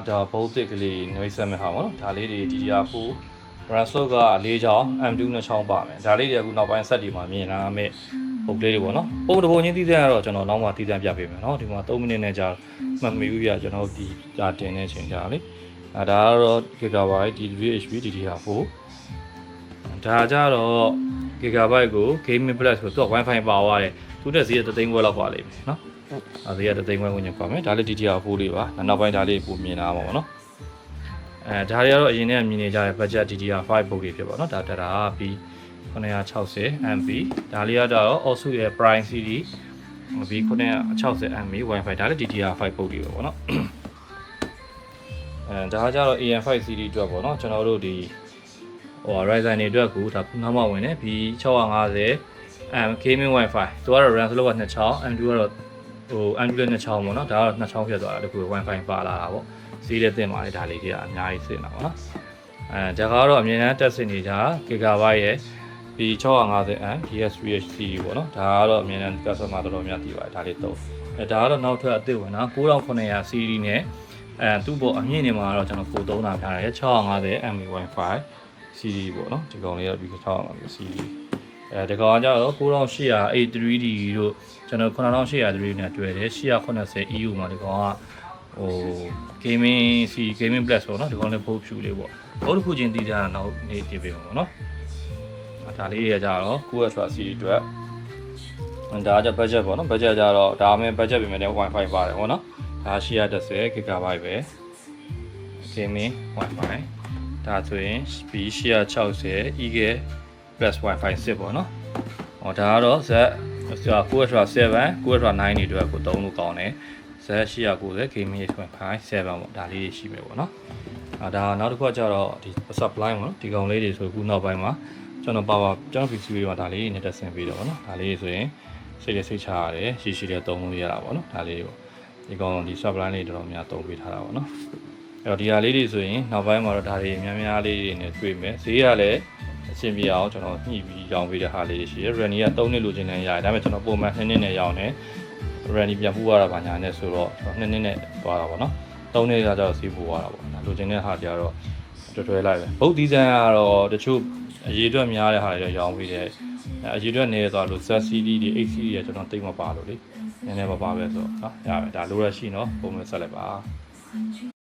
ဒါဘုတ်တစ်ကလေးနှွေးဆက်မဲ့ဟာပေါ့နော်ဒါလေးတွေ DDR4 Ransol က၄ချောင်း M2 2ချောင်းပါမယ်ဒါလေးတွေအခုနောက်ပိုင်းဆက်တွေမှာမြင်လာမယ့်ပုံလေးတွေပေါ့နော်ပုံတစ်ပုံချင်းသိတဲ့ကတော့ကျွန်တော်နောက်မှသိတဲ့ပြပေးမယ်နော်ဒီမှာ3မိနစ်နဲ့ကြာမှတ်မိဘူးပြကျွန်တော်ဒီကြာတင်နေချိန်ကြာလေဒါကတော့ Gigabyte DVHP DDR4 ဒါကြတော့ Gigabyte ကို Gaming Plus ကိုသူက Wi-Fi ပါသွားတယ်သူနဲ့ဈေး3သိန်းခွဲလောက်ပါလိမ့်မယ်နော်ဈေး3သိန်းခွဲဝင်ပါမယ်ဒါလေး DDR4 လေးပါနောက်ပိုင်းဒါလေးပုံမြင်လာမှာပေါ့နော်ဒါတွေကတော့အရင်ကမြင်နေကြတဲ့ budget DDR5 ပုံတွေဖြစ်ပါတော့ဒါတက်တာပြီး960 MB ဒါလေးကတော့ also ရဲ့ Prime Series ပြီး960 MB Wi-Fi ဒါလည်း DDR5 ပုံတွေပဲပေါ့နော်ဒါကကြတော့ AM5 series အတွက်ပေါ့နော်ကျွန်တော်တို့ဒီRyzen တွေအတွက်ကိုဒါခုနောက်မှဝင်နေပြီး650 gaming Wi-Fi သူကတော့ RAM slow က2ချောင်း M2 ကတော့M2 လည်း2ချောင်းပေါ့နော်ဒါကတော့2ချောင်းဖြစ်သွားတာတခု Wi-Fi ပါလာတာပေါ့ဈေးလည်းတင်ပါလေဒါလေးတွေကအများကြီးစစ်နေတာပေါ့နော်ဒါကတော့အမြင်နဲ့တက်စစ်နေကြ Gigabyte ရဲ့ပြီး650M GSVH series ပေါ့နော်ဒါကတော့အမြင်နဲ့ customer တော်တော်များသိပါတယ်ဒါလေးတော့ဒါကတော့နောက်ထပ်အသစ်ဝင်တာ9900 series နဲ့သူ့ပေါ်အမြင့်နေမှာတော့ကျွန်တော်ပို့သုံးတာထားတယ်650 MB Wi-Fi series ပေါ့နော်ဒီကောင်လေးတော့ဒီ650 series ဒီကောင်ကကျတော့9800 A3D တို့ကျွန်တော်9800 နဲ့တွေ့တယ်880 EU မှာဒီကောင်ကgaming plus ပေါ့နော်ဒီကောင်လေးပို့ဖြူလေးပေါ့ဘုတ်တစ်ခုချင်းတည်ကြတာနောက်နေတည်ပေးပါပေါ့နော်ဒါလေးရကြတော့9 Ultra series အတွက်ဒါက budget ပေါ့နော် budget ကြတော့ဒါမှ budget ပြင်မဲ့ Wi-Fi ပါတယ်ပေါ့နော်ဒါ810 GB ပဲ gaming Wi-Fi ဒါဆိုရင် speed 860 EG plus Wi-Fi 6ပေါ့နော်ဒါကတော့ Z 9 Ultra 7 9 Ultra 9တွေအတွက်ကိုသုံးလို့ကောင်းတယ် Z 890 gaming Wi-Fi 7ပေါ့ဒါလေးရှိမယ်ပေါ့နော်ဒါနောက်တစ်ခုကကျတော့ဒီ supply ပေါ့နော်ဒီကောင်လေးတွေဆိုခုနောက်ပိုင်းမှာကျွန်တော်ကျွန်တော် PC တွေမှာဒါလေးနဲ့တက်ဆင်ပြီးတော့ပေါ့နော်ဒါလေးဆိုရင်စိတ်ချရတယ်ရှိတဲ့သုံးလို့ရတာပေါ့နော်ဒါလေးပေါ့ဒီကောင်ဒီ supply လေးတော်တော်များသုံးပေးထားတာပေါ့နော်အဲ့တော့ဒီဟာလေးတွေဆိုရင်နောက်ပိုင်းမှာတော့ဒါတွေများများလေးတွေနဲ့တွေ့မယ်ဈေးကလည်းအဆင်ပြေအောင်ကျွန်တော်ညှိပြီးရောင်းပေးတဲ့ဟာလေးတွေရှိတယ် Ranny က3နှစ်လိုချင်တယ်ရတယ်ဒါပေမဲ့ကျွန်တော်ပုံမှန်2နှစ်နဲ့ရောင်းတယ် Ranny ပြန်ပူရတာပါညာနဲ့ဆိုတော့2နှစ်နဲ့သွားတာပေါ့နော်3နှစ်ကကျတော့ဈေးပူသွားတာပေါ့ဒါလိုချင်တဲ့ဟာတွေကတော့တွဲလိုက်ပဲဘုတ်ဒီဇိုင်းကတော့တချို့အရေးအတွက်များတဲ့ဟာတွေရောင်းပေးတယ်အရေးအတွက်နေသွားလို့ ZCD တွေ HCD တွေကျွန်တော်တိတ်မပါလို့လေနည်းနည်းမပါပဲဆိုတော့နော်ရပါဒါလိုရရှိနော်ပုံမှန်ဆက်လိုက်ပါ